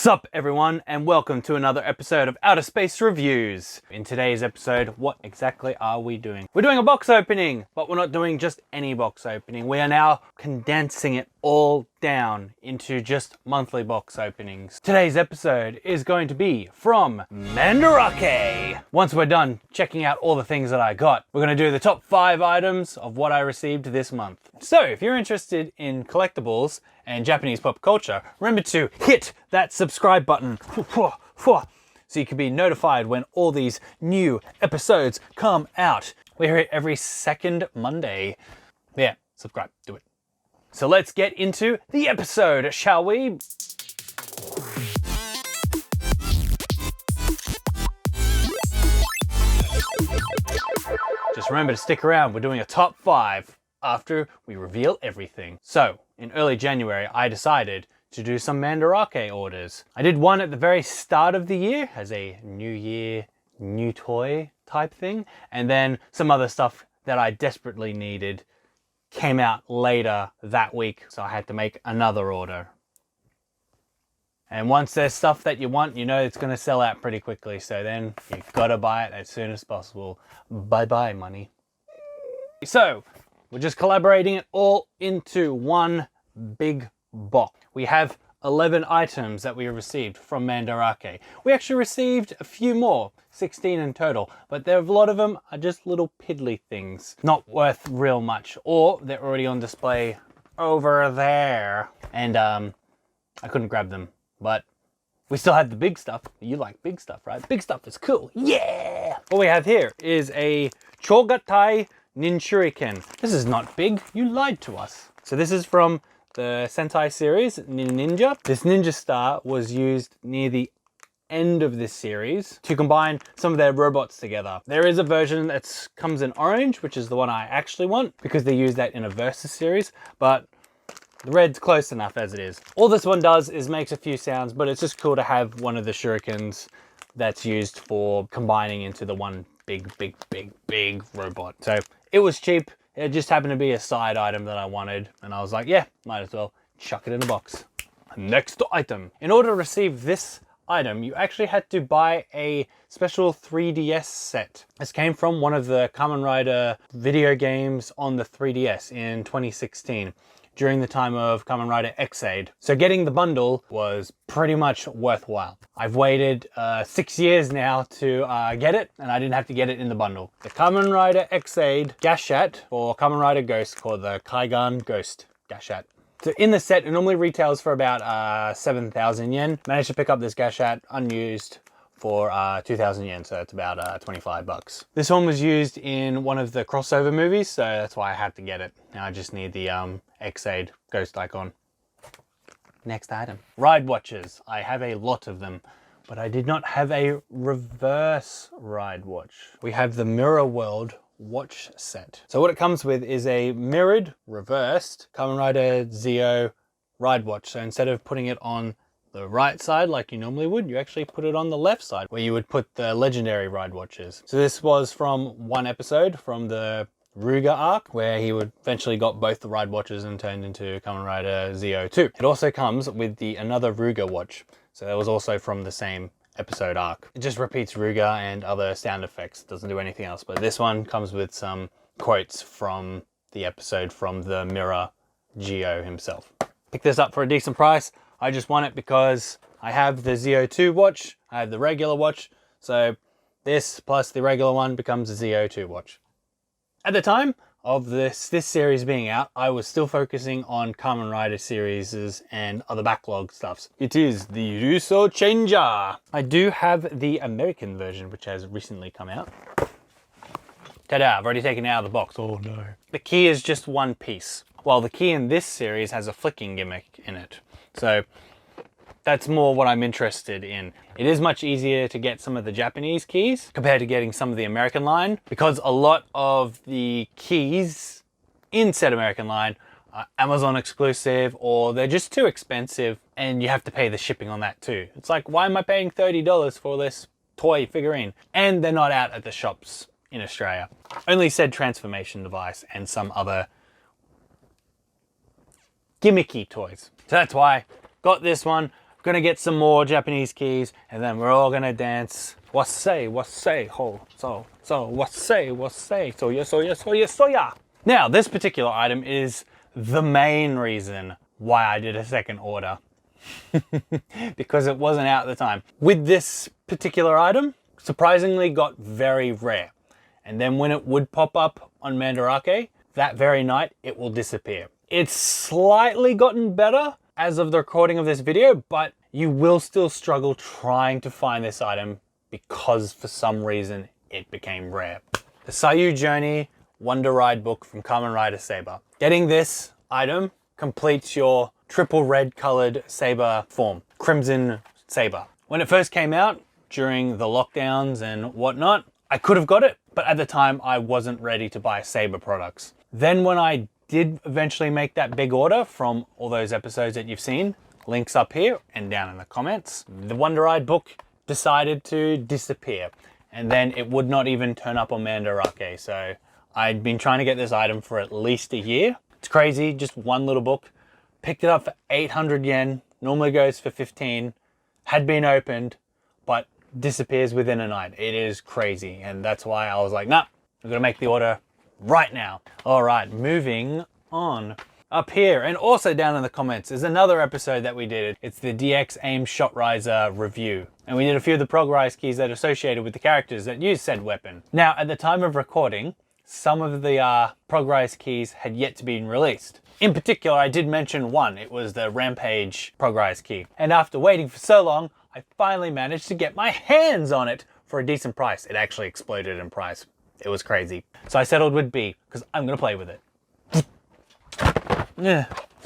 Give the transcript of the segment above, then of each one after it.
What's up everyone, and welcome to another episode of Outer Space Reviews. In today's episode, what exactly are we doing? We're doing a box opening, but we're not doing just any box opening. We are now condensing it all down into just monthly box openings. Today's episode is going to be from Mandarake. Once we're done checking out all the things that I got, we're going to do the top 5 items of what I received this month. So if you're interested in collectibles and Japanese pop culture, remember to hit that subscribe button so you can be notified when all these new episodes come out. We're here every second Monday. Yeah, subscribe, do it. So let's get into the episode, shall we? Just remember to stick around. We're doing a top 5 after we reveal everything. So, in early January, I decided to do some Mandarake orders. I did one at the very start of the year as a new year, new toy type thing. And then some other stuff that I desperately needed came out later that week, so I had to make another order. And once there's stuff that you want, you know it's going to sell out pretty quickly, so then you've got to buy it as soon as possible. Bye-bye money. So, we're just collaborating it all into one big box. We have 11 items that we received from Mandarake. We actually received a few more, 16 in total, but a lot of them are just little piddly things, not worth real much, or they're already on display over there. And I couldn't grab them, but we still had the big stuff. You like big stuff, right? Big stuff is cool. Yeah! What we have here is a Chogatai Ninshuriken. This is not big. You lied to us. So this is from the Sentai series, Ninja. This ninja star was used near the end of this series to combine some of their robots together. There is a version that comes in orange, which is the one I actually want because they use that in a Versus series, but the red's close enough as it is. All this one does is makes a few sounds, but it's just cool to have one of the shurikens that's used for combining into the one big robot. So it was cheap. It just happened to be a side item that I wanted, and I was like, yeah, might as well chuck it in a box. Next item. In order to receive this item, you actually had to buy a special 3DS set. This came from one of the Kamen Rider video games on the 3DS in 2016. During the time of Kamen Rider X-Aid. So getting the bundle was pretty much worthwhile. I've waited 6 years now to get it, and I didn't have to get it in the bundle. The Kamen Rider X-Aid Gashat, or Kamen Rider Ghost, called the Kaigan Ghost Gashat. So in the set, it normally retails for about 7,000 yen. Managed to pick up this Gashat unused for 2,000 yen, so it's about 25 bucks. This one was used in one of the crossover movies, so that's why I had to get it. Now I just need the X-Aid Ghost icon. Next item. Ride watches. I have a lot of them, but I did not have a reverse ride watch. We have the Mirror World watch set. So what it comes with is a mirrored, reversed Kamen Rider Zeo ride watch. So instead of putting it on the right side like you normally would, you actually put it on the left side where you would put the legendary ride watches. So this was from one episode from the Ruga arc where he would eventually got both the ride watches and turned into Kamen Rider Zeo 2. It also comes with the another Ruga watch. So that was also from the same episode arc. It just repeats Ruga and other sound effects. It doesn't do anything else. But this one comes with some quotes from the episode from the Mirror Geo himself. Pick this up for a decent price. I just want it because I have the Zeo 2 watch, I have the regular watch, so this plus the regular one becomes a Zeo 2 watch. At the time of this series being out, I was still focusing on Kamen Rider series and other backlog stuffs. It is the Russo Changer. I do have the American version, which has recently come out. Ta-da, I've already taken it out of the box. Oh no. The key is just one piece, while the key in this series has a flicking gimmick in it. So that's more what I'm interested in. It is much easier to get some of the Japanese keys compared to getting some of the American line, because a lot of the keys in said American line are Amazon exclusive, or they're just too expensive and you have to pay the shipping on that too. It's like, why am I paying $30 for this toy figurine? And they're not out at the shops in Australia. Only said transformation device and some other gimmicky toys. So that's why got this one. Gonna get some more Japanese keys, and then we're all gonna dance. Wassay, ho, so, wassay, so ya. Now, this particular item is the main reason why I did a second order. Because it wasn't out at the time. With this particular item, surprisingly got very rare. And then when it would pop up on Mandarake, that very night, it will disappear. It's slightly gotten better as of the recording of this video, but you will still struggle trying to find this item because for some reason it became rare. The Sayu Journey Wonder Ride book from Kamen Rider Saber. Getting this item completes your triple red colored Saber form, Crimson Saber. When it first came out during the lockdowns and whatnot, I could have got it, but at the time I wasn't ready to buy Saber products. Then when I did eventually make that big order from all those episodes that you've seen, links up here and down in the comments, the Wonder Ride book decided to disappear. And then it would not even turn up on Mandarake. So I'd been trying to get this item for at least a year. It's crazy, just one little book. Picked it up for 800 yen, normally goes for 15, had been opened, but disappears within a night. It is crazy. And that's why I was like, nah, I'm gonna make the order right now. All right, moving on. Up here and also down in the comments is another episode that we did. It's the DX A.I.M Shot Riser review. And we did a few of the Progrise keys that are associated with the characters that use said weapon. Now, at the time of recording, some of the Progrise keys had yet to be released. In particular, I did mention one. It was the Rampage Progrise key. And after waiting for so long, I finally managed to get my hands on it for a decent price. It actually exploded in price. It was crazy. So I settled with B, because I'm going to play with it.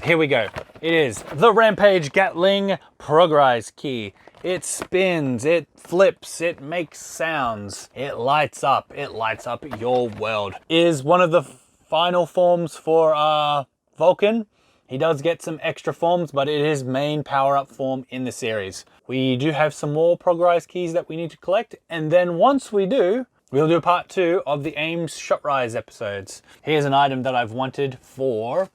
Here we go. It is the Rampage Gatling Progrise key. It spins, it flips, it makes sounds, it lights up your world. It is one of the final forms for Vulcan. He does get some extra forms, but it is main power-up form in the series. We do have some more Progrise keys that we need to collect, and then once we do, we'll do part 2 of the A.I.M Shot Rise episodes. Here's an item that I've wanted for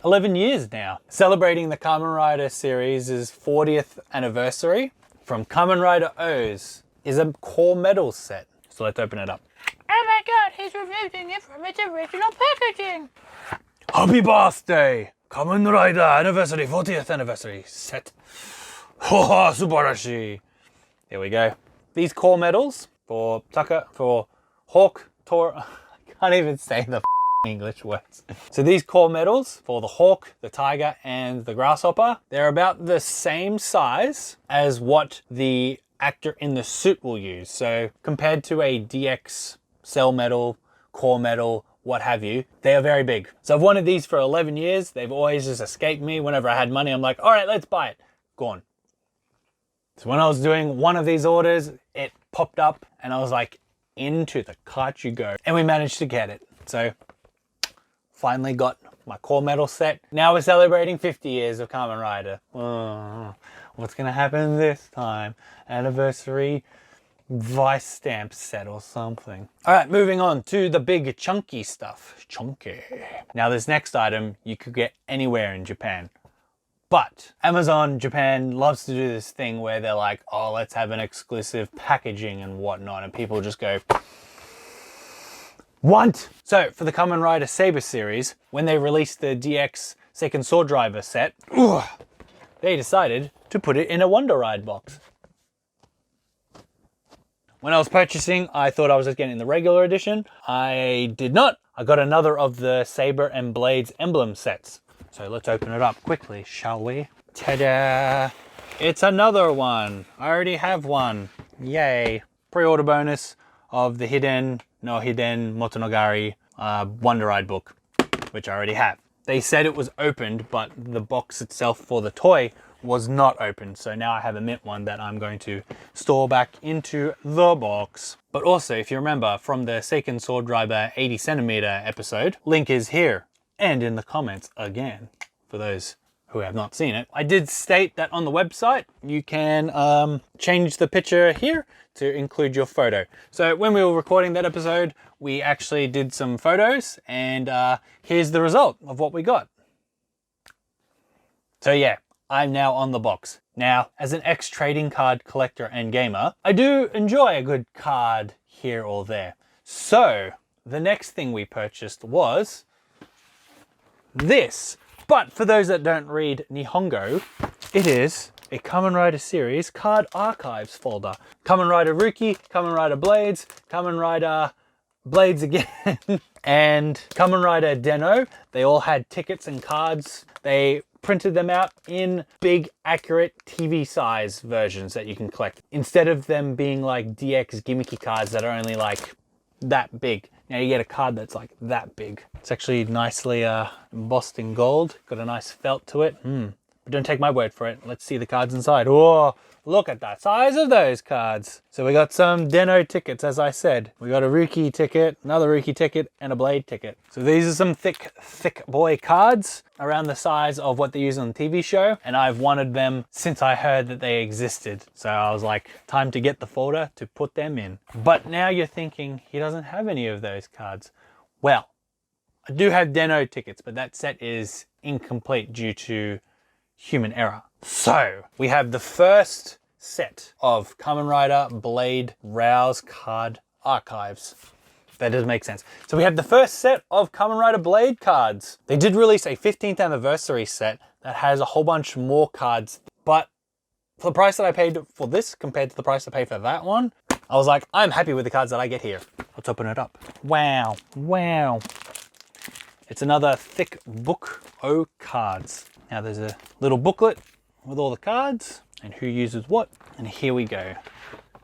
11 years now. Celebrating the Kamen Rider series' 40th anniversary from Kamen Rider O's is a core metal set. So let's open it up. Oh my god, he's removing it from its original packaging. Happy birthday! Kamen Rider anniversary, 40th anniversary set. Hoha, subarashi. There we go. These core medals for Hawk, Tor, I can't even say the English words. So these core medals for the Hawk, the Tiger, and the Grasshopper, they're about the same size as what the actor in the suit will use. So compared to a DX cell medal, core medal, what have you, they are very big. So I've wanted these for 11 years. They've always just escaped me. Whenever I had money, I'm like, all right, let's buy it. Gone. So when I was doing one of these orders, it popped up and I was like, into the cart you go. And we managed to get it. So finally got my core metal set. Now we're celebrating 50 years of Kamen Rider. Oh, what's gonna happen this time? Anniversary vice stamp set or something. All right, moving on to the big chunky stuff. Chunky. Now this next item you could get anywhere in Japan. But Amazon Japan loves to do this thing where they're like, oh, let's have an exclusive packaging and whatnot. And people just go, what? So for the Kamen Rider Saber series, when they released the DX Seiken Swordriver set, they decided to put it in a Wonder Ride box. When I was purchasing, I thought I was just getting the regular edition. I did not. I got another of the Saber and Blades emblem sets. So let's open it up quickly, shall we? Ta-da! It's another one. I already have one. Yay. Pre-order bonus of the Hiden no Hiden Motonogari Wonder Ride book, which I already have. They said it was opened, but the box itself for the toy was not opened. So now I have a mint one that I'm going to store back into the box. But also, if you remember from the Seiken Swordriver 80cm episode, link is here and in the comments again for those who have not seen it. I did state that on the website you can change the picture here to include your photo. So when we were recording that episode, we actually did some photos and here's the result of what we got. So yeah, I'm now on the box. Now, as an ex-trading card collector and gamer, I do enjoy a good card here or there. So, the next thing we purchased was this. But for those that don't read Nihongo, it is a Kamen Rider series card archives folder. Kamen Rider Ruki, Kamen Rider Blades, Kamen Rider Blades again, and Kamen Rider Den-O. They all had tickets and cards. They printed them out in big, accurate TV size versions that you can collect, instead of them being like DX gimmicky cards that are only like that big. Now you get a card that's like that big. It's actually nicely embossed in gold. Got a nice felt to it. But don't take my word for it. Let's see the cards inside. Oh, look at the size of those cards. So we got some Den-O tickets, as I said. We got a Ruki ticket, another Ruki ticket, and a Blade ticket. So these are some thick boy cards around the size of what they use on the TV show. And I've wanted them since I heard that they existed. So I was like, time to get the folder to put them in. But now you're thinking, he doesn't have any of those cards. Well, I do have Den-O tickets, but that set is incomplete due to human error. So we have the first set of Kamen Rider Blade Rouse card archives. That does make sense. So we have the first set of Kamen Rider Blade cards. They did release a 15th anniversary set that has a whole bunch more cards, but for the price that I paid for this compared to the price I paid for that one, I was like, I'm happy with the cards that I get here. Let's open it up. Wow, wow. It's another thick book o' cards. Now there's a little booklet with all the cards and who uses what. And here we go.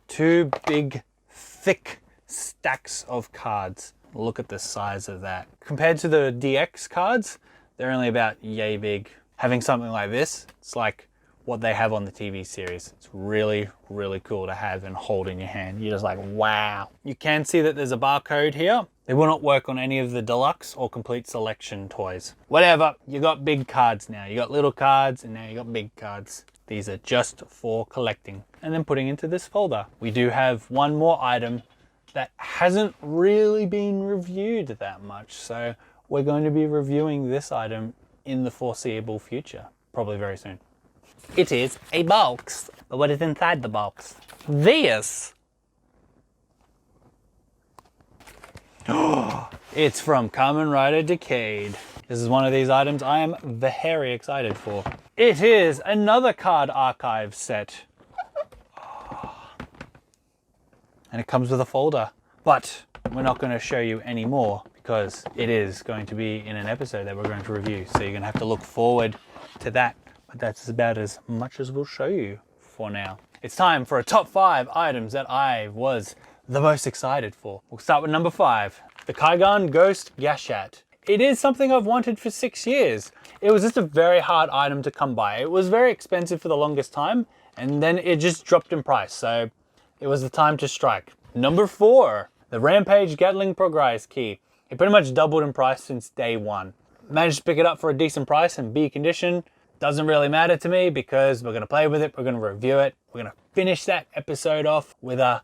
Two big, thick stacks of cards. Look at the size of that. Compared to the DX cards, they're only about yay big. Having something like this, it's like what they have on the TV series. It's really, really cool to have and hold in your hand. You're just like, wow. You can see that there's a barcode here. They will not work on any of the deluxe or complete selection toys. Whatever, you got big cards now. You got little cards and now you got big cards. These are just for collecting and then putting into this folder. We do have one more item that hasn't really been reviewed that much. So we're going to be reviewing this item in the foreseeable future, probably very soon. It is a box. But what is inside the box? This. It's from Kamen Rider Decade. This is one of these items I am very excited for. It is another card archive set. And it comes with a folder. But we're not going to show you any more because it is going to be in an episode that we're going to review. So you're going to have to look forward to that. But that's about as much as we'll show you for now. It's time for a top 5 items that I was the most excited for. We'll start with number 5, the Kaigan Ghost Gashat. It is something I've wanted for 6 years. It was just a very hard item to come by. It was very expensive for the longest time, and then it just dropped in price, so it was the time to strike. Number 4, the Rampage Gatling Progress Key. It pretty much doubled in price since day one. Managed to pick it up for a decent price in B condition. Doesn't really matter to me because we're going to play with it, we're going to review it, we're going to finish that episode off with a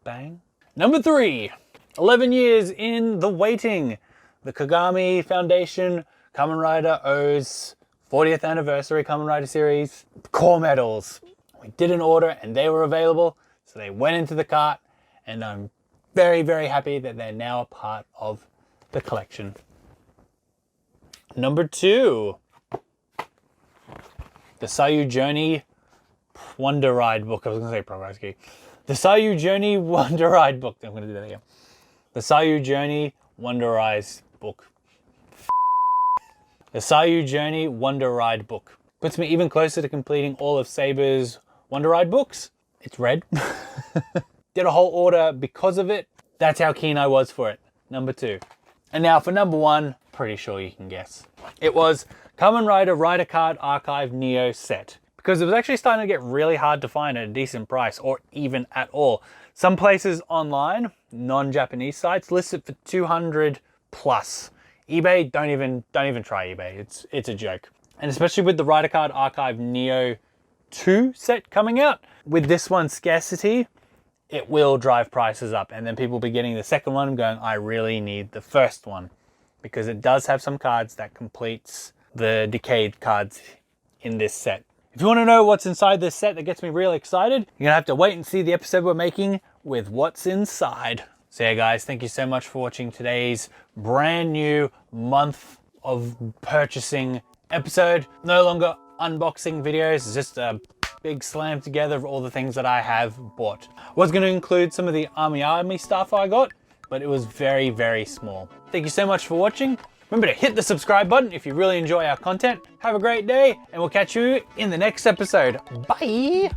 bang. Number 3, 11 years in the waiting. The Kagami Foundation Kamen Rider O's 40th anniversary Kamen Rider series core medals. We did an order and they were available, so they went into the cart, and I'm very, very happy that they're now a part of the collection. Number 2, the Sayu Journey Wonder Ride book. I was going to say Progress Key. The Sayu Journey Wonder Ride book. I'm going to do that again. The Sayu Journey Wonder Rise book. The Sayu Journey Wonder Ride book. Puts me even closer to completing all of Saber's Wonder Ride books. It's red. Did a whole order because of it. That's how keen I was for it. Number 2. And now for number 1, pretty sure you can guess. It was Kamen Rider Rider Card Archive Neo set. Because it was actually starting to get really hard to find at a decent price, or even at all. Some places online, non-Japanese sites, list it for 200 plus. eBay, don't even try eBay. It's a joke. And especially with the Rider Card Archive Neo 2 set coming out, with this one's scarcity, it will drive prices up. And then people will be getting the second one going, I really need the first one. Because it does have some cards that completes the Decade cards in this set. If you want to know what's inside this set that gets me really excited, you're gonna have to wait and see the episode we're making with what's inside. So yeah guys, thank you so much for watching today's brand new month of purchasing episode. No longer unboxing videos, it's just a big slam together of all the things that I have bought. I was going to include some of the Army stuff I got, but it was very, very small. Thank you so much for watching. Remember to hit the subscribe button if you really enjoy our content. Have a great day, and we'll catch you in the next episode. Bye!